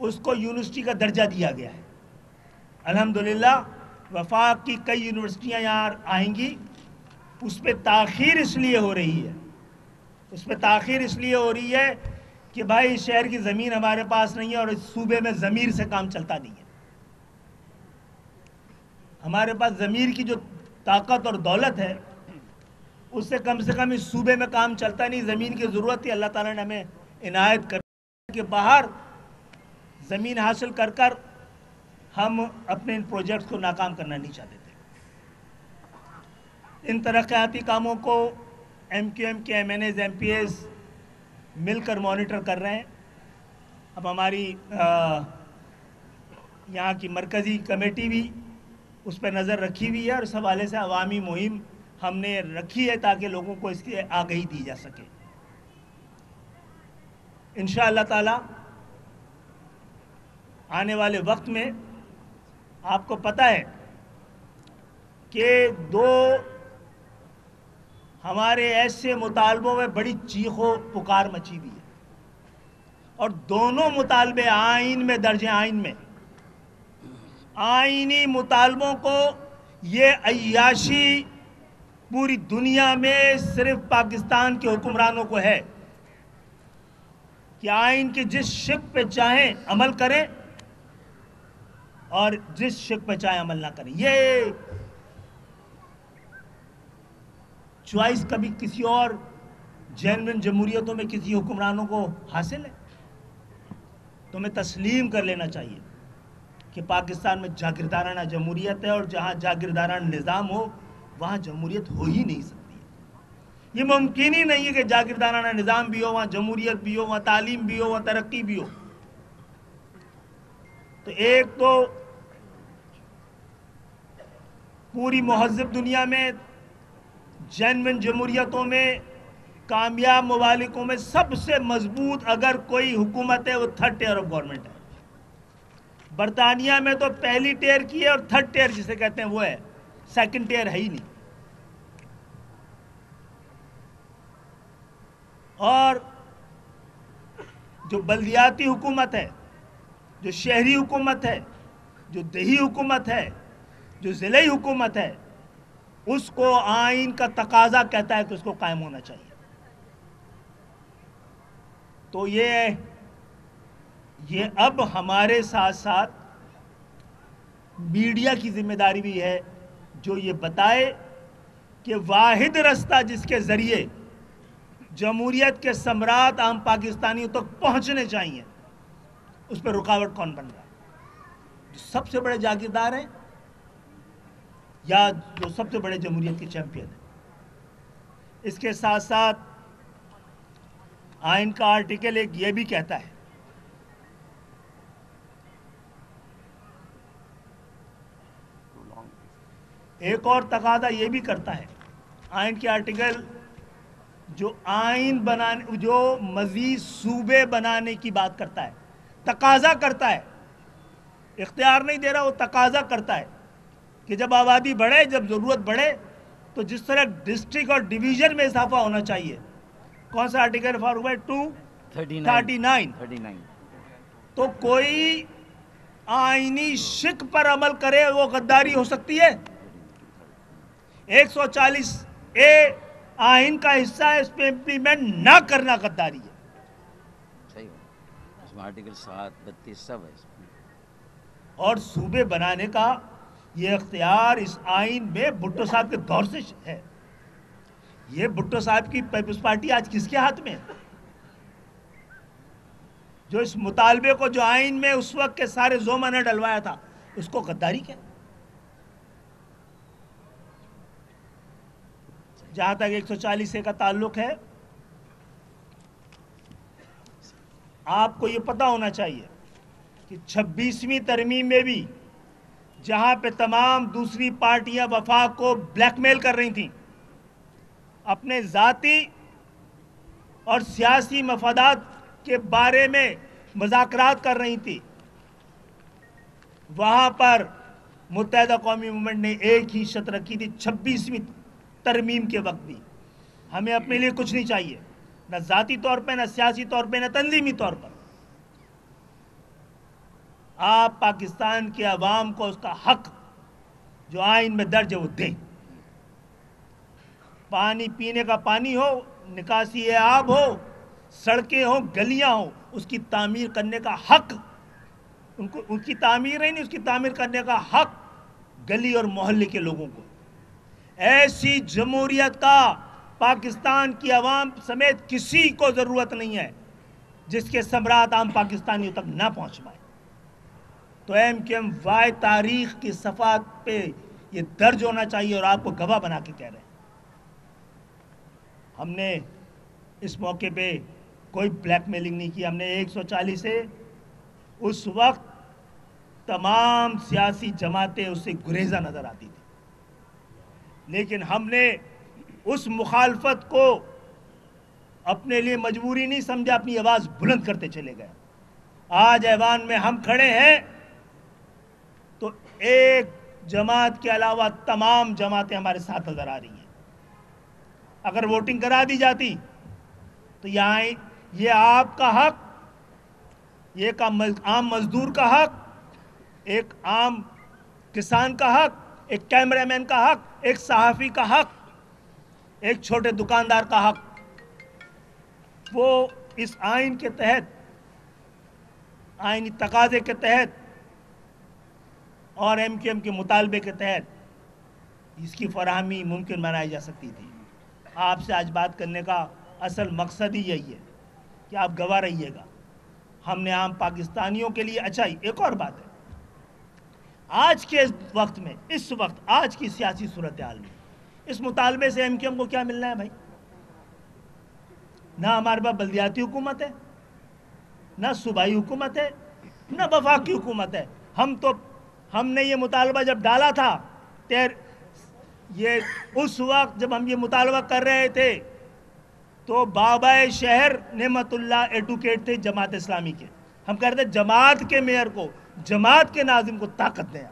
اس کو یونیورسٹی کا درجہ دیا گیا ہے. الحمدللہ وفاق کی کئی یونیورسٹیاں یہاں آئیں گی. اس پہ تاخیر اس لیے ہو رہی ہے کہ بھائی اس شہر کی زمین ہمارے پاس نہیں ہے اور اس صوبے میں ضمیر سے کام چلتا نہیں ہے. ہمارے پاس ضمیر کی جو طاقت اور دولت ہے اس سے کم اس صوبے میں کام چلتا نہیں. زمین کی ضرورت ہے. اللہ تعالیٰ نے ہمیں عنایت کر کہ باہر زمین حاصل کر کر ہم اپنے ان پروجیکٹس کو ناکام کرنا نہیں چاہتے تھے. ان ترقیاتی کاموں کو ایم کیو ایم کے M N As M P As مل کر مانیٹر کر رہے ہیں. اب ہماری یہاں کی مرکزی کمیٹی بھی اس پہ نظر رکھی ہوئی ہے اور اس حوالے سے عوامی مہم ہم نے رکھی ہے تاکہ لوگوں کو اس کی آگہی دی جا سکے. انشاءاللہ تعالی آنے والے وقت میں آپ کو پتہ ہے کہ دو ہمارے ایسے مطالبوں میں بڑی چیخ و پکار مچی ہوئی ہے اور دونوں مطالبے آئین میں درج ہیں. آئین میں آئینی مطالبوں کو یہ عیاشی پوری دنیا میں صرف پاکستان کے حکمرانوں کو ہے کہ آئین کے جس شق پہ چاہیں عمل کریں اور جس شق پہ چاہیں عمل نہ کریں. یہ چوائس کبھی کسی اور جینوئن جمہوریتوں میں کسی حکمرانوں کو حاصل ہے؟ تمہیں تسلیم کر لینا چاہیے کہ پاکستان میں جاگیردارانہ جمہوریت ہے اور جہاں جاگیردارانہ نظام ہو وہاں جمہوریت ہو ہی نہیں سکتی ہے. یہ ممکن ہی نہیں ہے کہ جاگیردارانہ نظام بھی ہو وہاں جمہوریت بھی ہو وہاں تعلیم بھی ہو وہاں ترقی بھی ہو. تو ایک تو پوری مہذب دنیا میں جینوئن جمہوریتوں میں کامیاب ممالکوں میں سب سے مضبوط اگر کوئی حکومت ہے وہ تھرڈ ٹیئر آف گورنمنٹ ہے. برطانیہ میں تو پہلی ٹیئر کی ہے اور تھرڈ ٹیئر جسے کہتے ہیں وہ ہے. سیکنڈ ٹیئر ہے ہی نہیں. اور جو بلدیاتی حکومت ہے، جو شہری حکومت ہے، جو دیہی حکومت ہے، جو ضلعی حکومت ہے، اس کو آئین کا تقاضا کہتا ہے کہ اس کو قائم ہونا چاہیے. تو یہ اب ہمارے ساتھ ساتھ میڈیا کی ذمہ داری بھی ہے جو یہ بتائے کہ واحد رستہ جس کے ذریعے جمہوریت کے ثمرات عام پاکستانیوں تک پہنچنے چاہیے اس پہ رکاوٹ کون بن رہا ہے؟ جو سب سے بڑے جاگیردار ہیں یا جو سب سے بڑے جمہوریت کے چیمپئن ہیں؟ اس کے ساتھ ساتھ آئین کا آرٹیکل ایک یہ بھی کہتا ہے ایک اور تقاضا یہ بھی کرتا ہے آئین کے آرٹیکل جو آئین بنانے جو مزید صوبے بنانے کی بات کرتا ہے، تقاضا کرتا ہے، اختیار نہیں دے رہا، وہ تقاضا کرتا ہے کہ جب آبادی بڑھے، جب ضرورت بڑھے تو جس طرح ڈسٹرکٹ اور ڈویژن میں اضافہ ہونا چاہیے. کون سا آرٹیکل فاروق ہے؟ 239. تو کوئی آئینی شق پر عمل کرے وہ غداری ہو سکتی ہے؟ 140A آئین کا حصہ ہے، اس پہ امپلیمنٹ نہ کرنا غداری ہے. صحیح ہے. اس میں آرٹیکل 7, 32 سب ہے. اور صوبے بنانے کا یہ اختیار اس آئین میں بھٹو صاحب کے دور سے ہے. یہ بھٹو صاحب کی پیپلز پارٹی آج کس کے ہاتھ میں ہے؟ جو اس مطالبے کو جو آئین میں اس وقت کے سارے زوما نے ڈلوایا تھا اس کو غداری کیا؟ جہاں تک 140A کا تعلق ہے، آپ کو یہ پتا ہونا چاہیے کہ 26ویں ترمیم میں بھی جہاں پہ تمام دوسری پارٹیاں وفاق کو بلیک میل کر رہی تھیں، اپنے ذاتی اور سیاسی مفادات کے بارے میں مذاکرات کر رہی تھی، وہاں پر متحدہ قومی موومنٹ نے ایک ہی شرط رکھی تھی 26ویں ترمیم کے وقت بھی، ہمیں اپنے لیے کچھ نہیں چاہیے، نہ ذاتی طور پہ، نہ سیاسی طور پہ، نہ تنظیمی طور پر. آپ پاکستان کے عوام کو اس کا حق جو آئین میں درج ہے وہ دیں. پانی پینے کا پانی ہو، نکاسی آب ہو، سڑکیں ہوں، گلیاں ہوں، اس کی تعمیر کرنے کا حق ان کی تعمیر نہیں، اس کی تعمیر کرنے کا حق گلی اور محلے کے لوگوں کو. ایسی جمہوریت کا پاکستان کی عوام سمیت کسی کو ضرورت نہیں ہے جس کے ثمرات عام پاکستانیوں تک نہ پہنچ پائے. تو ایم کیو ایم وائی تاریخ کی صفحات پہ یہ درج ہونا چاہیے اور آپ کو گواہ بنا کے کہہ رہے ہیں. ہم نے اس موقع پہ کوئی بلیک میلنگ نہیں کی. ہم نے 140 سے اس وقت تمام سیاسی جماعتیں اس سے گریزہ نظر آتی تھی، لیکن ہم نے اس مخالفت کو اپنے لیے مجبوری نہیں سمجھا، اپنی آواز بلند کرتے چلے گئے. آج ایوان میں ہم کھڑے ہیں تو ایک جماعت کے علاوہ تمام جماعتیں ہمارے ساتھ نظر آ رہی ہیں. اگر ووٹنگ کرا دی جاتی تو یہ آپ کا حق، یہ ایک عام مزدور کا حق، ایک عام کسان کا حق، ایک کیمرہ مین کا حق، ایک صحافی کا حق، ایک چھوٹے دکاندار کا حق، وہ اس آئین کے تحت، آئینی تقاضے کے تحت اور ایم کیو ایم کے مطالبے کے تحت اس کی فراہمی ممکن بنائی جا سکتی تھی. آپ سے آج بات کرنے کا اصل مقصد ہی یہی ہے کہ آپ گواہ رہیے گا. ہم نے عام پاکستانیوں کے لیے اچھا ایک اور بات ہے، آج کے وقت میں، اس وقت آج کی سیاسی صورتحال میں اس مطالبے سے ایم کیو ایم کو کیا ملنا ہے بھائی؟ نہ ہمارے پاس بلدیاتی حکومت ہے، نہ صوبائی حکومت ہے، نہ وفاقی حکومت ہے. ہم نے یہ مطالبہ جب ڈالا تھا، اس وقت جب ہم یہ مطالبہ کر رہے تھے تو بابا شہر نعمت اللہ ایڈوکیٹ تھے جماعت اسلامی کے. ہم کہہ رہے تھے جماعت کے میئر کو، جماعت کے ناظم کو طاقت دیں.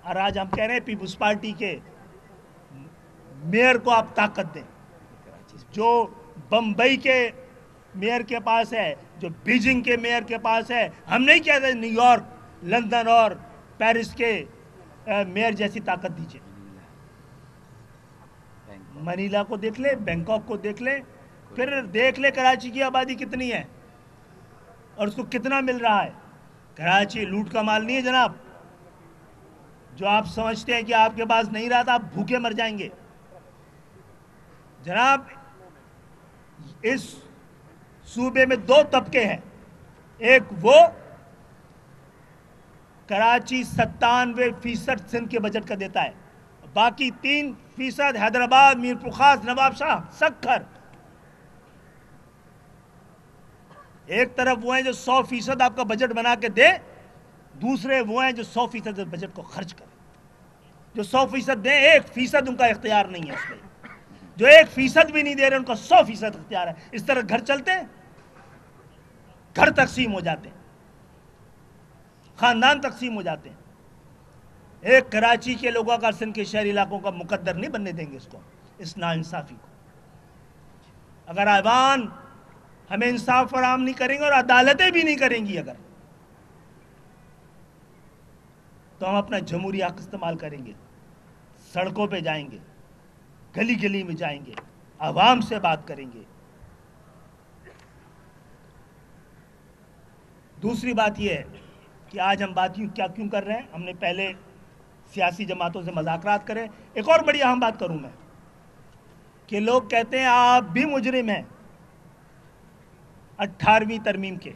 اور آج ہم کہہ رہے ہیں پیپلز پارٹی کے میئر کو آپ طاقت دیں. جو بمبئی کے میئر کے پاس ہے، جو بیجنگ کے میئر کے پاس ہے، ہم نہیں کہتے نیو یارک، لندن اور پیرس کے میئر جیسی طاقت دیجئے. منیلا کو دیکھ لیں، بینکاک کو دیکھ لیں، پھر دیکھ لیں کراچی کی آبادی کتنی ہے اور اس کو کتنا مل رہا ہے. کراچی لوٹ کا مال نہیں ہے جناب. جو آپ سمجھتے ہیں کہ آپ کے پاس نہیں رہا تھا، آپ بھوکے مر جائیں گے جناب. اس صوبے میں 2 طبقے ہیں. ایک وہ کراچی 97% سندھ کے بجٹ کا دیتا ہے، باقی 3% حیدرآباد، میرپور خاص، نواب شاہ، سکھر. ایک طرف وہ ہیں جو 100% آپ کا بجٹ بنا کے دے، دوسرے وہ ہیں جو 100% بجٹ کو خرچ کریں. جو 100% دیں، 1% ان کا اختیار نہیں ہے اس میں. جو 1% بھی نہیں دے رہے ان کا 100% اختیار ہے. اس طرح گھر چلتے ہیں، گھر تقسیم ہو جاتے ہیں، خاندان تقسیم ہو جاتے ہیں. ایک کراچی کے لوگوں کا سندھ کے شہری علاقوں کا مقدر نہیں بننے دیں گے اس کو، اس ناانصافی کو. اگر ایوان ہمیں انصاف فراہم نہیں کریں گے اور عدالتیں بھی نہیں کریں گی اگر، تو ہم اپنا جمہوری حق استعمال کریں گے. سڑکوں پہ جائیں گے، گلی گلی میں جائیں گے، عوام سے بات کریں گے. دوسری بات یہ ہے کہ آج ہم بات کیوں کر رہے ہیں. ہم نے پہلے سیاسی جماعتوں سے مذاکرات کرے. ایک اور بڑی اہم بات کروں میں کہ لوگ کہتے ہیں آپ بھی مجرم ہیں 18ویں ترمیم کے.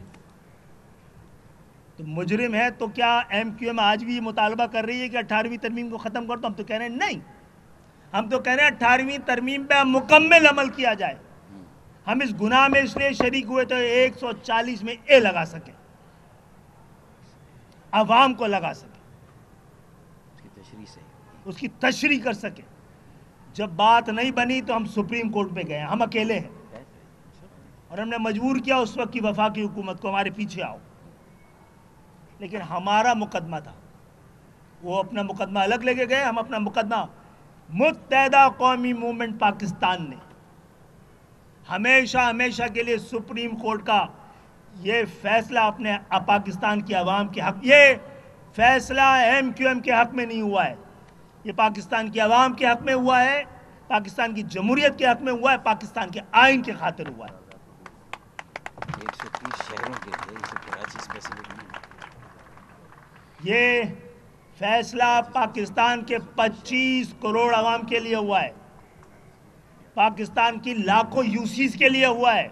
تو مجرم ہے تو کیا ایم کیو ایم آج بھی یہ مطالبہ کر رہی ہے کہ 18ویں ترمیم کو ختم کر دو؟ ہم تو کہہ رہے ہیں نہیں. ہم تو کہہ رہے ہیں 18ویں ترمیم پہ مکمل عمل کیا جائے. ہم اس گناہ میں اس لیے شریک ہوئے تو 140 میں اے لگا سکیں، عوام کو لگا سکیں، اس کی تشریح کر سکیں. جب بات نہیں بنی تو ہم سپریم کورٹ پہ گئے. ہم اکیلے ہیں اور ہم نے مجبور کیا اس وقت کی وفاقی حکومت کو ہمارے پیچھے آؤ. لیکن ہمارا مقدمہ تھا، وہ اپنا مقدمہ الگ لے کے گئے، ہم اپنا مقدمہ. متحدہ قومی موومنٹ پاکستان نے ہمیشہ کے لیے سپریم کورٹ کا یہ فیصلہ اپنے پاکستان کی عوام کے حق، یہ فیصلہ ایم کیو ایم کے حق میں نہیں ہوا ہے، یہ پاکستان کی عوام کے حق میں ہوا ہے، پاکستان کی جمہوریت کے حق میں ہوا ہے، پاکستان کے آئین کے خاطر ہوا ہے۔ 130 شہروں کے لیے، اسے کراچی اسپیسیفک نہیں۔ یہ فیصلہ پاکستان کے 25 کروڑ عوام کے لیے ہوا ہے، پاکستان کی لاکھوں یوسیز کے لیے ہوا ہے۔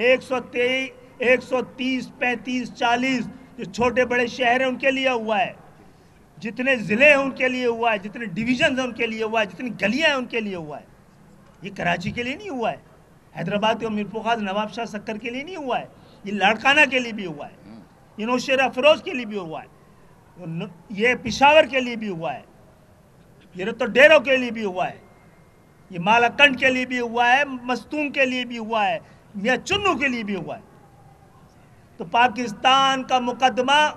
130 35 40 جو چھوٹے بڑے شہر ہیں ان کے لیے ہوا ہے، جتنے ضلع ہیں ان کے لیے ہوا ہے، جتنے ڈویژنز ہیں ان کے لیے ہوا ہے، جتنی گلیاں ہیں ان کے لیے ہوا ہے۔ یہ کراچی کے لیے نہیں ہوا ہے، حیدرآباد اور میرپورخاص نواب شاہ سکر کے لیے نہیں ہوا ہے، یہ لاڑکانہ کے لیے بھی ہوا ہے، یہ نوشہرہ افروز کے لیے بھی ہوا ہے، یہ پشاور کے لیے بھی ہوا ہے، یہ رتو ڈیرو کے لیے بھی ہوا ہے، یہ مالا کنڈ کے لیے بھی ہوا ہے، مستون کے لیے بھی ہوا ہے، میاں چنو کے لیے بھی ہوا ہے۔ تو پاکستان کا مقدمہ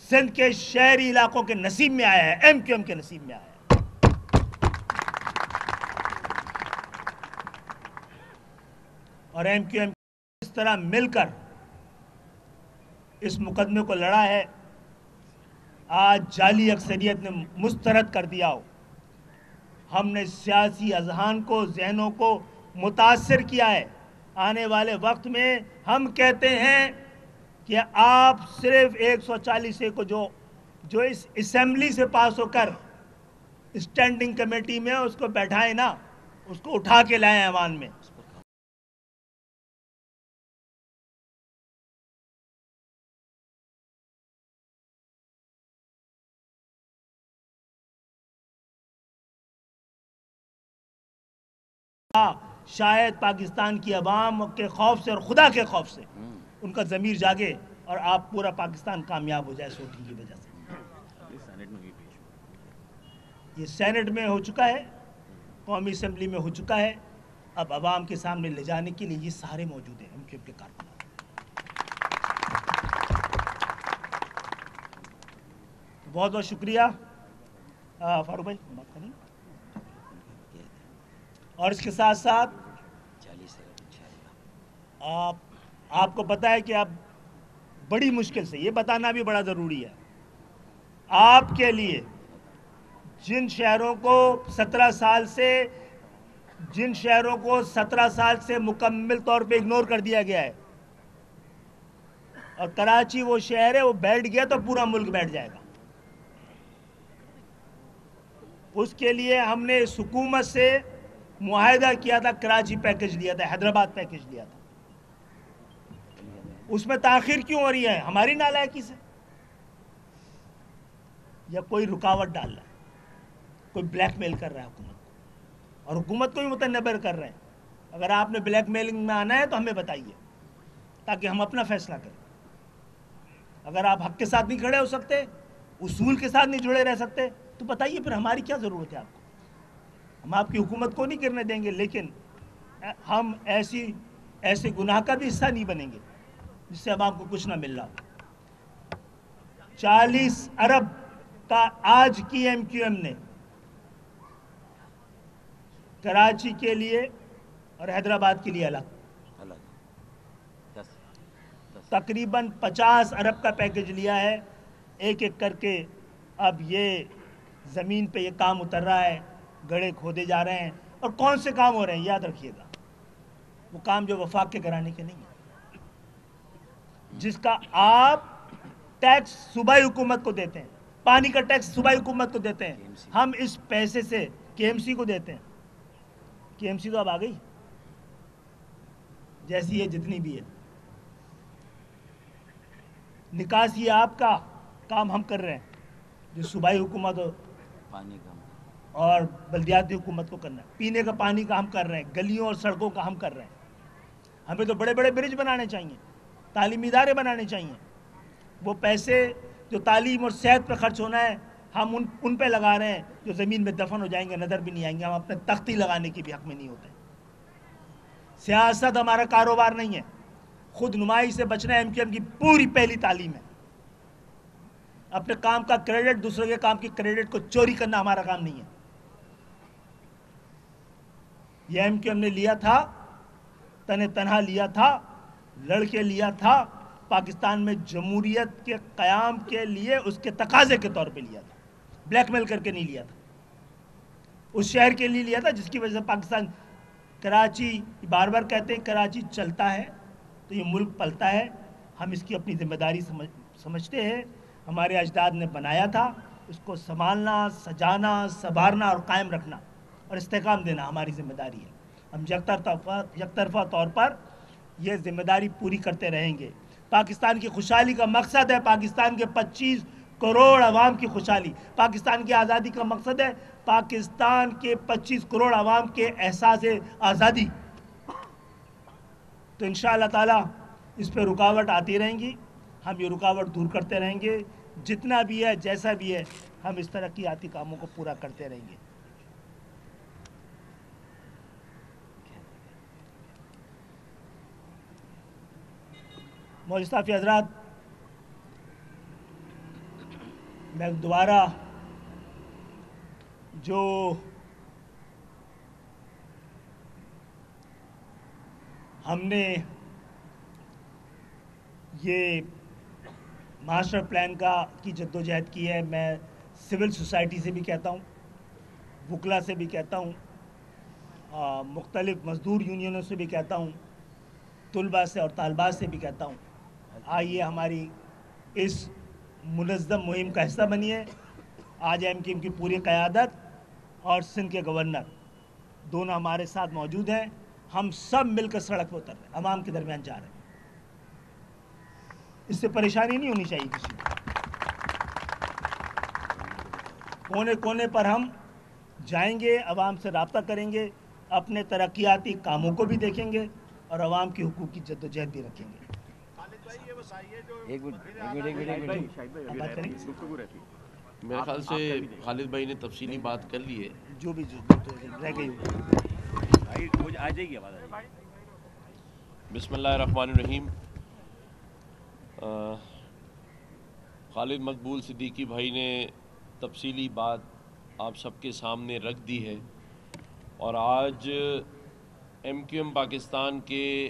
سندھ کے شہری علاقوں کے نصیب میں آیا ہے، ایم کیو ایم کے نصیب میں آیا ہے۔ اور ایم کیو ایم اس طرح مل کر اس مقدمے کو لڑا ہے، آج جعلی اکثریت نے مسترد کر دیا ہو۔ ہم نے سیاسی اذہان کو، ذہنوں کو متاثر کیا ہے۔ آنے والے وقت میں ہم کہتے ہیں کہ آپ صرف 140 کو جو اس اسمبلی سے پاس ہو کر اسٹینڈنگ کمیٹی میں اس کو بیٹھائیں نا، اس کو اٹھا کے لائیں ایوان میں۔ شاید پاکستان کی عوام کے خوف سے اور خدا کے خوف سے ان کا ضمیر جاگے اور آپ پورا پاکستان کامیاب ہو جائے اس ووٹنگ کی وجہ سے۔ یہ سینٹ میں ہو چکا ہے، قومی اسمبلی میں ہو چکا ہے، اب عوام کے سامنے لے جانے کے لیے یہ سارے موجود ہیں ایم کیو ایم کے کارکنان۔ بہت بہت شکریہ فاروق بھائی، بات کریں۔ اور اس کے ساتھ ساتھ آپ کو پتہ ہے کہ اب بڑی مشکل سے، یہ بتانا بھی بڑا ضروری ہے، آپ کے لیے جن شہروں کو 17 سال سے مکمل طور پہ اگنور کر دیا گیا ہے، اور کراچی وہ شہر ہے، وہ بیٹھ گیا تو پورا ملک بیٹھ جائے گا۔ اس کے لیے ہم نے اس حکومت سے معاہدہ کیا تھا، کراچی پیکج لیا تھا، حیدرآباد پیکج لیا تھا۔ اس میں تاخیر کیوں ہو رہی ہے؟ ہماری نالائکی سے، یا کوئی رکاوٹ ڈال رہا ہے، کوئی بلیک میل کر رہا ہے حکومت کو، اور حکومت کو بھی متنبر کر رہے ہیں۔ اگر آپ نے بلیک میلنگ میں آنا ہے تو ہمیں بتائیے تاکہ ہم اپنا فیصلہ کریں۔ اگر آپ حق کے ساتھ نہیں کھڑے ہو سکتے، اصول کے ساتھ نہیں جڑے رہ سکتے، تو بتائیے پھر ہماری کیا ضرورت ہے آپ کو۔ ہم آپ کی حکومت کو نہیں گرنے دیں گے، لیکن ہم ایسے گناہ کا بھی حصہ نہیں بنیں گے جس سے اب آپ کو کچھ نہ مل رہا ہو۔ 40 ارب کا آج کی ایم کیو ایم نے کراچی کے لیے اور حیدرآباد کے لیے الگ تقریباً 50 ارب کا پیکج لیا ہے، ایک ایک کر کے۔ اب یہ زمین پہ یہ کام اتر رہا ہے، گڑھے کھودے جا رہے ہیں، اور کون سے کام ہو رہے ہیں یاد رکھیے گا، وہ کام جو وفاق کے گھرانے کے نہیں ہیں، جس کا آپ ٹیکس صوبائی حکومت کو دیتے ہیں، پانی کا ٹیکس صوبائی حکومت کو دیتے ہیں، ہم اس پیسے سے کے ایم سی کو دیتے ہیں۔ کے ایم سی تو اب آ گئی جیسی ہے، جتنی بھی ہے، نکاسی آپ کا کام ہم کر رہے ہیں، جو صوبائی حکومت پانی کا اور بلدیاتی حکومت کو کرنا ہے۔ پینے کا پانی کا ہم کر رہے ہیں، گلیوں اور سڑکوں کا ہم کر رہے ہیں۔ ہمیں تو بڑے بڑے برج بنانے چاہیے، تعلیمی ادارے بنانے چاہیے۔ وہ پیسے جو تعلیم اور صحت پہ خرچ ہونا ہے، ہم ان پہ لگا رہے ہیں جو زمین میں دفن ہو جائیں گے، نظر بھی نہیں آئیں گے۔ ہم اپنے تختی لگانے کے بھی حق میں نہیں ہوتے۔ سیاست ہمارا کاروبار نہیں ہے، خود نمائی سے بچنا ایم کیو ایم کی پوری پہلی تعلیم ہے۔ اپنے کام کا کریڈٹ، دوسرے کے کام کی کریڈٹ کو چوری کرنا ہمارا کام نہیں ہے۔ یہ ایم کیو ایم نے لیا تھا، تنہا لیا تھا لڑ کے لیا تھا، پاکستان میں جمہوریت کے قیام کے لیے اس کے تقاضے کے طور پہ لیا تھا، بلیک میل کر کے نہیں لیا تھا. اس شہر کے لیے لیا تھا جس کی وجہ سے پاکستان، کراچی، بار بار کہتے ہیں کراچی چلتا ہے تو یہ ملک پلتا ہے. ہم اس کی اپنی ذمہ داری سمجھتے ہیں. ہمارے اجداد نے بنایا تھا، اس کو سنبھالنا، سجانا، سنوارنا اور قائم رکھنا اور استحکام دینا ہماری ذمہ داری ہے. ہم یک طرفہ طور پر یہ ذمہ داری پوری کرتے رہیں گے. پاکستان کی خوشحالی کا مقصد ہے پاکستان کے 25 کروڑ عوام کی خوشحالی. پاکستان کی آزادی کا مقصد ہے پاکستان کے 25 کروڑ عوام کے احساس آزادی. تو انشاءاللہ تعالی اس پہ رکاوٹ آتی رہیں گی، ہم یہ رکاوٹ دور کرتے رہیں گے. جتنا بھی ہے، جیسا بھی ہے، ہم اس ترقیاتی کاموں کو پورا کرتے رہیں گے. موجود حضرات، میں دوبارہ جو ہم نے یہ ماسٹر پلان کی جدوجہد کی ہے، میں سول سوسائٹی سے بھی کہتا ہوں، وکلا سے بھی کہتا ہوں، مختلف مزدور یونینوں سے بھی کہتا ہوں، طلباء سے اور طالبات سے بھی کہتا ہوں، آئیے ہماری اس منظم مہم کا حصہ بنیے. آج ایم کیو ایم کی پوری قیادت اور سندھ کے گورنر دونوں ہمارے ساتھ موجود ہیں. ہم سب مل کر سڑک پہ اتر رہے ہیں، عوام کے درمیان جا رہے ہیں. اس سے پریشانی نہیں ہونی چاہیے کسی کو. کونے کونے پر ہم جائیں گے، عوام سے رابطہ کریں گے، اپنے ترقیاتی کاموں کو بھی دیکھیں گے اور عوام کی حقوق کی جدوجہد بھی رکھیں گے. ایک منٹ بات کریں. میرے خیال سے خالد بھائی نے تفصیلی بات کر لی ہے. جو بھی رہ گئی بسم اللہ الرحمن الرحیم. خالد مقبول صدیقی بھائی نے تفصیلی بات آپ سب کے سامنے رکھ دی ہے، اور آج ایم کیو ایم پاکستان کے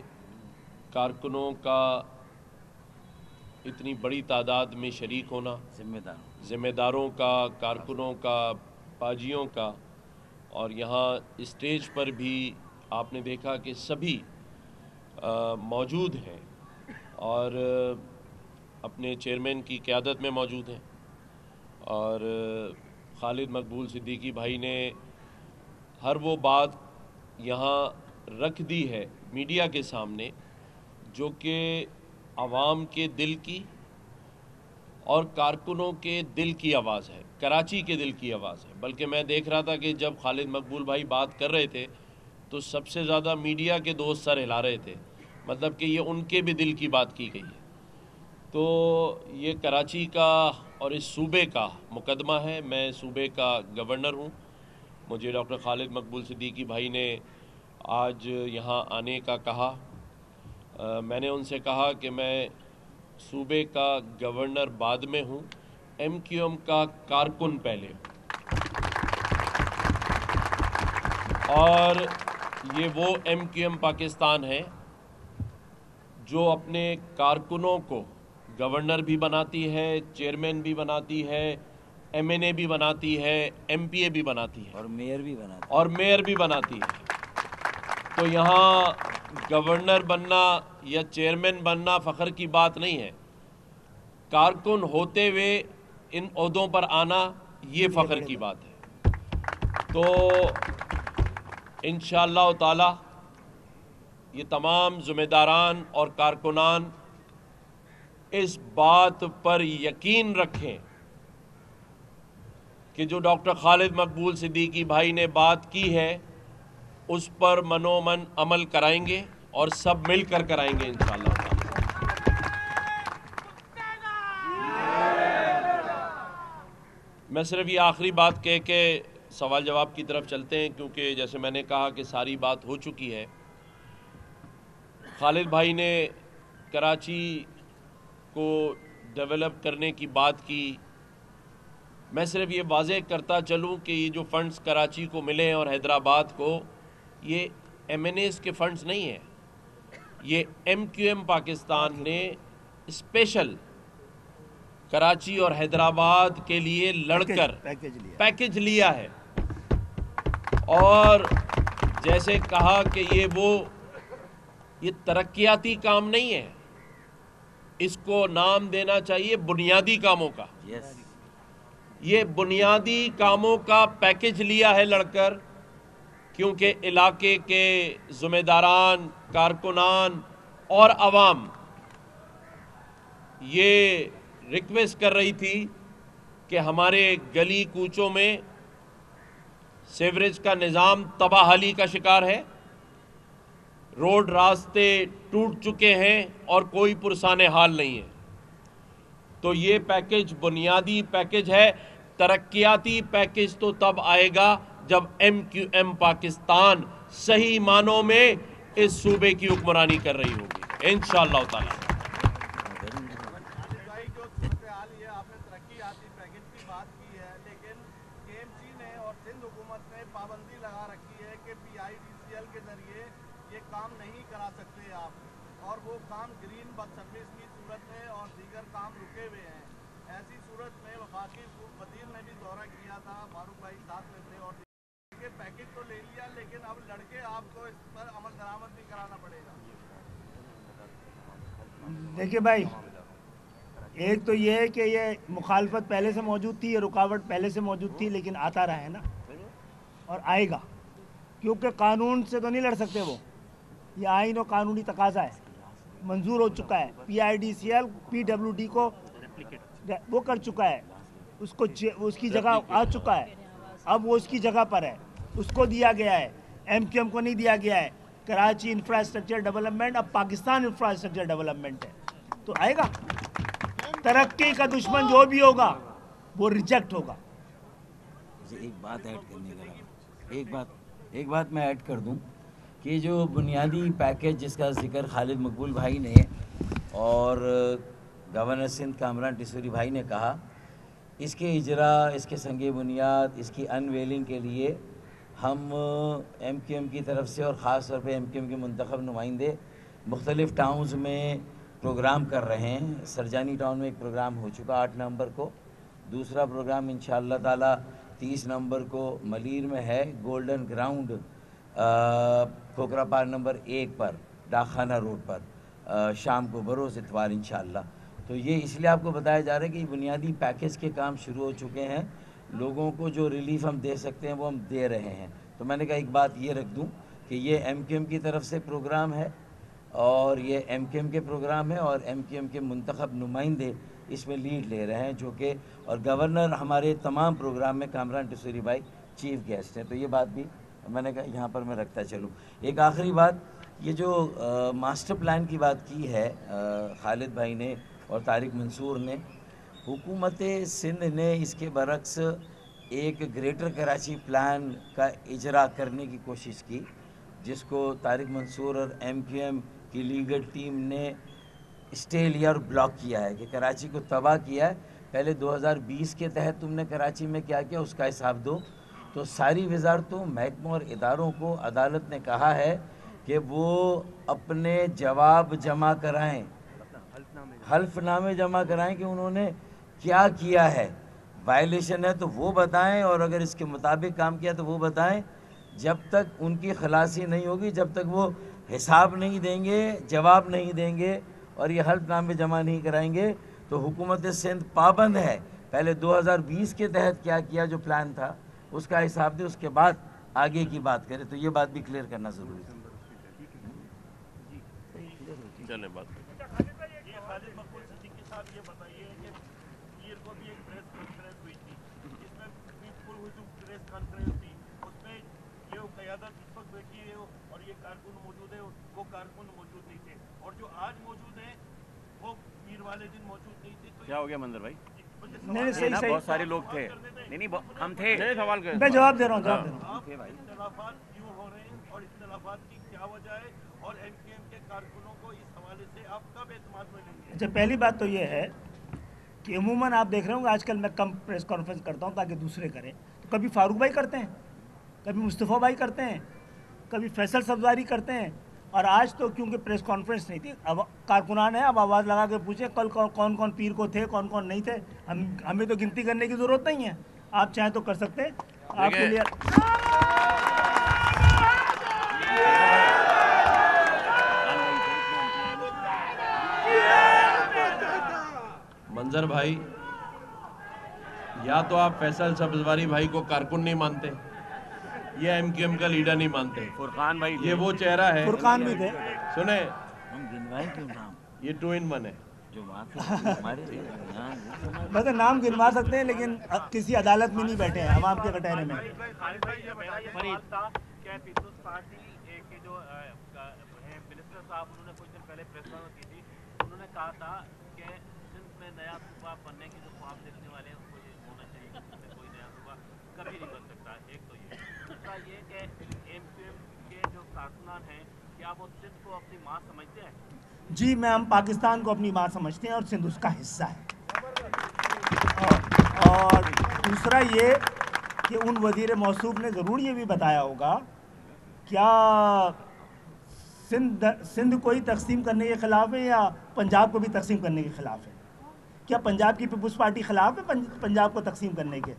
کارکنوں کا اتنی بڑی تعداد میں شریک ہونا، ذمہ داروں کا، کارکنوں کا، باجیوں کا، اور یہاں اسٹیج پر بھی آپ نے دیکھا کہ سبھی موجود ہیں اور اپنے چیئرمین کی قیادت میں موجود ہیں. اور خالد مقبول صدیقی بھائی نے ہر وہ بات یہاں رکھ دی ہے میڈیا کے سامنے جو کہ عوام کے دل کی اور کارکنوں کے دل کی آواز ہے، کراچی کے دل کی آواز ہے. بلکہ میں دیکھ رہا تھا کہ جب خالد مقبول بھائی بات کر رہے تھے تو سب سے زیادہ میڈیا کے دوست سر ہلا رہے تھے، مطلب کہ یہ ان کے بھی دل کی بات کی گئی ہے. تو یہ کراچی کا اور اس صوبے کا مقدمہ ہے. میں صوبے کا گورنر ہوں. مجھے ڈاکٹر خالد مقبول صدیقی بھائی نے آج یہاں آنے کا کہا. میں نے ان سے کہا کہ میں صوبے کا گورنر بعد میں ہوں، ایم کیو ایم کا کارکن پہلے ہوں. اور یہ وہ ایم کیو ایم پاکستان ہے جو اپنے کارکنوں کو گورنر بھی بناتی ہے، چیئرمین بھی بناتی ہے، ایم این اے بھی بناتی ہے، ایم پی اے بھی بناتی ہے، اور میئر بھی بناتی ہے. تو یہاں گورنر بننا یا چیئرمین بننا فخر کی بات نہیں ہے. کارکن ہوتے ہوئے ان عہدوں پر آنا یہ فخر کی بات ہے. تو انشاءاللہ تعالی یہ تمام ذمہ داران اور کارکنان اس بات پر یقین رکھیں کہ جو ڈاکٹر خالد مقبول صدیقی بھائی نے بات کی ہے اس پر منو من عمل کرائیں گے اور سب مل کر کرائیں گے انشاءاللہ تعالی. میں صرف یہ آخری بات کہہ کے سوال جواب کی طرف چلتے ہیں، کیونکہ جیسے میں نے کہا کہ ساری بات ہو چکی ہے. خالد بھائی نے کراچی کو ڈیولپ کرنے کی بات کی. میں صرف یہ واضح کرتا چلوں کہ یہ جو فنڈز کراچی کو ملے ہیں اور حیدرآباد کو، یہ ایم این ایز کے فنڈز نہیں ہیں. یہ MQM پاکستان نے اسپیشل کراچی اور حیدرآباد کے لیے لڑ کر پیکج لیا ہے، اور جیسے کہا کہ یہ ترقیاتی کام نہیں ہے، اس کو نام دینا چاہیے بنیادی کاموں کا۔ یہ بنیادی کاموں کا پیکج لیا ہے لڑ کر، کیونکہ علاقے کے ذمہ داران، کارکنان اور عوام یہ ریکویسٹ کر رہی تھی کہ ہمارے گلی کوچوں میں سیوریج کا نظام تباہلی کا شکار ہے، روڈ راستے ٹوٹ چکے ہیں اور کوئی پرسان حال نہیں ہے۔ تو یہ پیکج بنیادی پیکج ہے۔ ترقیاتی پیکج تو تب آئے گا جب MQM پاکستان صحیح معنوں میں اس صوبے کی حکمرانی کر رہی ہوگی انشاءاللہ تعالی۔ جو صورتحال یہ آپ نے ترقیاتی پیکج کی بات کی ہے، لیکن KMC نے اور سندھ حکومت نے پابندی لگا رکھی ہے کہ PIDCL کے ذریعے یہ کام نہیں کرا سکتے آپ، اور وہ کام گرین بس سروس کی صورت میں اور دیگر کام رکے ہوئے ہیں۔ ایسی صورت میں وفاقی وزیر نے بھی دورہ کیا تھا، فاروق بھائی ساتھ میں تھے، اور پیکج تو لے لیا لیکن اب لڑکے آپ کو اس پر عمل درآمد بھی کرانا پڑے گا۔ دیکھیے بھائی، ایک تو یہ ہے کہ یہ مخالفت پہلے سے موجود تھی، یہ رکاوٹ پہلے سے موجود تھی، لیکن آتا رہا ہے نا، اور آئے گا، کیونکہ قانون سے تو نہیں لڑ سکتے وہ، یہ آئین و قانونی تقاضا ہے، منظور ہو چکا ہے۔ PIDCL PWD کو وہ کر چکا ہے، اس کی جگہ آ چکا ہے، اب وہ اس کی جگہ پر ہے، اس کو دیا گیا ہے، MQM کو نہیں دیا گیا ہے۔ کراچی انفراسٹرکچر ڈیولپمنٹ اب پاکستان انفراسٹرکچر ڈیولپمنٹ ہے، تو آئے گا۔ ترقی کا دشمن جو بھی ہوگا وہ ریجیکٹ ہوگا۔ ایک بات ایڈ کرنے کا ایک بات میں ایڈ کر دوں کہ جو بنیادی پیکج جس کا ذکر خالد مقبول بھائی نے اور گورنر سندھ کامران ٹیسوری بھائی نے کہا، اس کے اجراء، اس کے سنگ بنیاد، اس کی انویلنگ کے لیے ہم MQM کی طرف سے اور خاص طور پہ MQM کے منتخب نمائندے مختلف ٹاؤنز میں پروگرام کر رہے ہیں۔ سرجانی ٹاؤن میں ایک پروگرام ہو چکا 8 نومبر کو، دوسرا پروگرام انشاءاللہ تعالی 30 نومبر کو ملیر میں ہے، گولڈن گراؤنڈ کھوکرا پار نمبر 1 پر، ڈاکخانہ روڈ پر، شام کو بروز اتوار انشاءاللہ۔ تو یہ اس لیے آپ کو بتایا جا رہا ہے کہ یہ بنیادی پیکج کے کام شروع ہو چکے ہیں، لوگوں کو جو ریلیف ہم دے سکتے ہیں وہ ہم دے رہے ہیں۔ تو میں نے کہا ایک بات یہ رکھ دوں کہ یہ MQM کی طرف سے پروگرام ہے، اور یہ MQM کے پروگرام ہے، اور MQM کے منتخب نمائندے اس میں لیڈ لے رہے ہیں، جو کہ اور گورنر ہمارے تمام پروگرام میں کامران ٹیسوری بھائی چیف گیسٹ ہیں۔ تو یہ بات بھی میں نے کہا یہاں پر میں رکھتا چلوں۔ ایک آخری بات، یہ جو ماسٹر پلان کی بات کی ہے خالد بھائی نے اور طارق منصور نے، حکومت سندھ نے اس کے برعکس ایک گریٹر کراچی پلان کا اجرا کرنے کی کوشش کی، جس کو طارق منصور اور MQM کی لیگل ٹیم نے اسٹے لیا اور بلاک کیا ہے کہ کراچی کو تباہ کیا ہے۔ پہلے 2020 کے تحت تم نے کراچی میں کیا کیا اس کا حساب دو۔ تو ساری وزارتوں، محکموں اور اداروں کو عدالت نے کہا ہے کہ وہ اپنے جواب جمع کرائیں، حلف نامے جمع کرائیں کہ انہوں نے کیا کیا ہے، وائلیشن ہے تو وہ بتائیں، اور اگر اس کے مطابق کام کیا تو وہ بتائیں۔ جب تک ان کی خلاصی نہیں ہوگی، جب تک وہ حساب نہیں دیں گے، جواب نہیں دیں گے اور یہ حلف نامے جمع نہیں کرائیں گے، تو حکومت سندھ پابند ہے پہلے 2020 کے تحت کیا کیا جو پلان تھا اس کا حساب دے، اس کے بعد آگے کی بات کرے۔ تو یہ بات بھی کلیئر کرنا ضروری ہے۔ چلیں بات خالد مقبول صدیق کے ساتھ یہ بتائیے کہ پیر کو بھی ایک پریس کانفرنس ہوئی تھی، جس میں پریس کانفرنس تھی، اس میں یہ قیادت اس وقت بیٹھی ہے اور یہ کارکن موجود ہے، وہ کارکن موجود نہیں تھے، اور جو آج موجود ہیں وہ پیر والے دن موجود نہیں تھے۔ کیا ہو گیا منظر بھائی؟ نہیں صحیح صحیح، بہت سارے لوگ تھے، نہیں ہم تھے، سوال کر میں جواب دے رہا ہوں۔ آپ اختلافات کیوں ہو رہے ہیں اور اختلافات کی کیا وجہ ہے، اور MQM کے کارکنوں کو اس حوالے سے آپ کب اعتماد میں لیں گے؟ اچھا، پہلی بات تو یہ ہے کہ عموماً آپ دیکھ رہے ہوں آج کل میں کم پریس کانفرنس کرتا ہوں تاکہ دوسرے کریں، تو کبھی فاروق بھائی کرتے ہیں، کبھی مصطفیٰ بھائی کرتے ہیں، کبھی فیصل سبزاری کرتے ہیں، اور آج تو کیونکہ پریس کانفرنس نہیں تھی، اب کارکنان ہیں، اب آواز لگا کے پوچھیں کل کون کون پیر کو تھے، کون کون نہیں تھے. ہمیں تو گنتی کرنے کی ضرورت نہیں ہے، آپ چاہیں تو کر سکتے ہیں. آپ کے لیے منظر بھائی، یا تو آپ فیصل سبزواری بھائی کو کارکن نہیں مانتے، یہ ایم کیو ایم کا لیڈر نہیں مانتے. فرقان بھائی یہ وہ چہرہ ہے. فرقان بھی تھے. سنیں، ہم گنوائے کیوں نام؟ یہ 2 in 1 ہے. جو بات ہے ہمارے مگر نام گنوا سکتے ہیں، لیکن کسی عدالت میں نہیں بیٹھے ہیں عوام کے کٹہرے میں. میرا یہ سوال تھا کہ پیپلز پارٹی کے جو منسٹر صاحب، انہوں نے کچھ دن پہلے پریس کانفرنس کی تھی، انہوں نے کہا تھا کہ سندھ میں نیا صوبہ بننے کی جو خواب دیکھنے والے ہیں ان کو یہ ہونا چاہیے کہ سندھ میں کوئی نیا صوبہ کبھی نہیں بن سکتا. ایک تو یہ، دوسرا یہ کہ ایم کیو ایم کے جو کارکنان ہیں، کیا وہ سندھ کو اپنی ماں سمجھتے ہیں؟ جی، ہم پاکستان کو اپنی ماں سمجھتے ہیں اور سندھ اس کا حصہ ہے. اور دوسرا یہ کہ ان وزیر موصوف نے ضرور یہ بھی بتایا ہوگا، کیا سندھ کوئی تقسیم کرنے کے خلاف ہے یا پنجاب کو بھی تقسیم کرنے کے خلاف ہے؟ کیا پنجاب کی پیپلز پارٹی خلاف ہے پنجاب کو تقسیم کرنے کے؟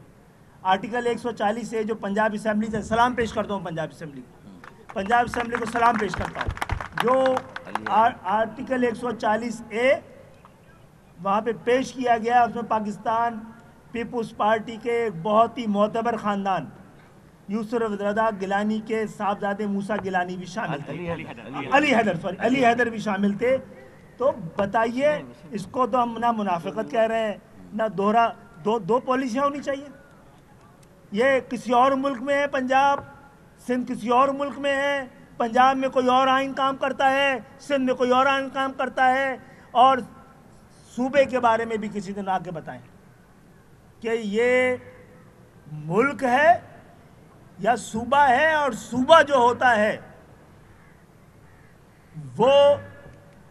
آرٹیکل 140 سے جو پنجاب اسمبلی سے سلام پیش کرتا ہوں، پنجاب اسمبلی کو سلام پیش کرتا ہوں. جو آرٹیکل 140A وہاں پہ پیش کیا گیا، اس میں پاکستان پیپلز پارٹی کے ایک بہت ہی معتبر خاندان یوسف رضا گیلانی کے صاحبزادے موسیٰ گیلانی بھی شامل تھے، علی حیدر بھی شامل تھے. تو بتائیے، اس کو تو ہم نہ منافقت کہہ رہے ہیں، نہ دو پالیسیاں ہونی چاہیے. یہ کسی اور ملک میں ہے پنجاب، سندھ کسی اور ملک میں ہے. پنجاب میں کوئی اور آئین کام کرتا ہے، سندھ میں کوئی اور آئین کام کرتا ہے. اور صوبے کے بارے میں بھی کسی دن آ کے بتائیں کہ یہ ملک ہے یا صوبہ ہے. اور صوبہ جو ہوتا ہے وہ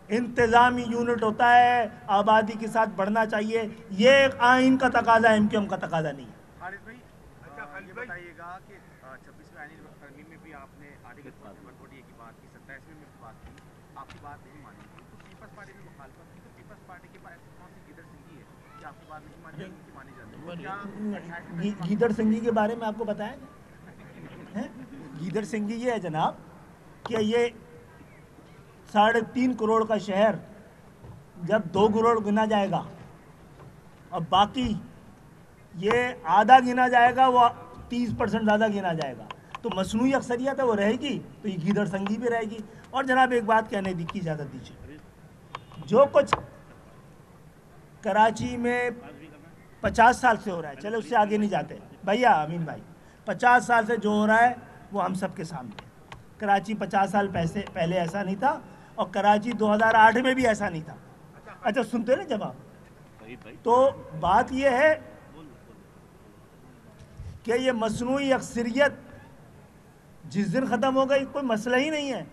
انتظامی یونٹ ہوتا ہے، آبادی کے ساتھ بڑھنا چاہیے. یہ ایک آئین کا تقاضا ہے، ایم کیو ایم کا تقاضا نہیں ہے. حارث بھائی، اچھا یہ بتائیے گا کہ 26ویں آئینی ترمیم میں بھی آپ نے آرٹیکل نمبر 48 کی بات کی، 27ویں میں بھی بات کی، آپ کی بات نہیں مانی گئی. تو پیپلز پارٹی میں مخالفت کی، تو پیپلز پارٹی کے پاس ایسی کون سی گیدڑ سنگھی ہے کہ آپ کی بات نہیں مانی جاتی، ان کی مانی جاتی ہے؟ گیدڑ سنگھی کے بارے میں آپ کو بتائیں. گیدڑ سنگھی یہ ہے جناب کہ یہ 3.5 کروڑ کا شہر جب 2 کروڑ گنا جائے گا اور باقی یہ آدھا گنا جائے گا، وہ 30% زیادہ گنا جائے گا، تو مصنوعی اکثریت ہے وہ رہے گی، تو یہ گیدڑ سنگھی بھی رہے گی. اور جناب ایک بات کہنے کی اجازت دیجیے، جو کچھ کراچی میں 50 سال سے ہو رہا ہے، چلے اس سے آگے نہیں جاتے بھیا امین بھائی، 50 سال سے جو ہو رہا ہے وہ ہم سب کے سامنے ہے. کراچی 50 سال پہلے ایسا نہیں تھا، اور کراچی 2008 میں بھی ایسا نہیں تھا. اچھا سنتے نا جواب. تو بات یہ ہے کہ یہ مصنوعی اکثریت جس دن ختم ہو گئی کوئی مسئلہ ہی نہیں ہے.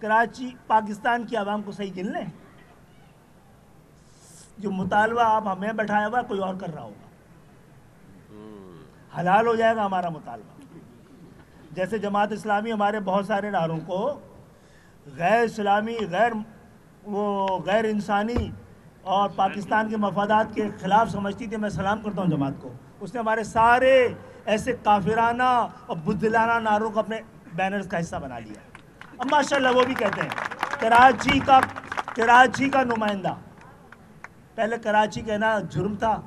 کراچی پاکستان کی عوام کو صحیح گن لیں، جو مطالبہ آپ ہمیں بیٹھایا ہوا کوئی اور کر رہا ہوگا، حلال ہو جائے گا ہمارا مطالبہ. جیسے جماعت اسلامی ہمارے بہت سارے اداروں کو غیر اسلامی، غیر انسانی اور پاکستان کے مفادات کے خلاف سمجھتی تھی. میں سلام کرتا ہوں جماعت کو، اس نے ہمارے سارے ایسے کافرانہ اور بزدلانہ نعروں کو اپنے بینرز کا حصہ بنا لیا. اب ماشاءاللہ وہ بھی کہتے ہیں کراچی کا نمائندہ. پہلے کراچی کہنا جرم تھا،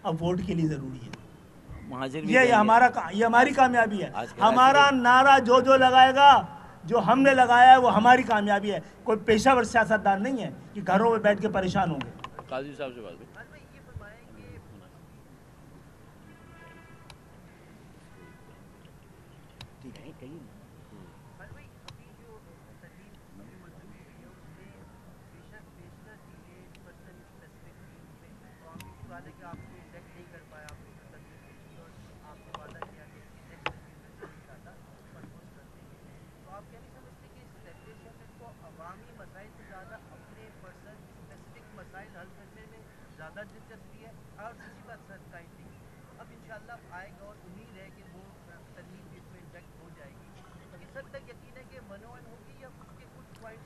اب ووٹ کے لیے ضروری ہے. یہ ہماری کامیابی ہے. ہمارا نعرہ جو لگائے گا، جو ہم نے لگایا ہے وہ ہماری کامیابی ہے. کوئی پیشہ ور سیاستدان نہیں ہے کہ گھروں میں بیٹھ کے پریشان ہوں گے. قاضی صاحب سے بات زیادہ دلچسپی ہے. اور دوسری بات سر اب انشاءاللہ آئے گا اور امید ہے کہ وہ ترمیم بھی اس میں انجیکٹ ہو جائے گی. کس حد تک یقین ہے کہ منوان ہوگی یا اس کے کچھ پوائنٹس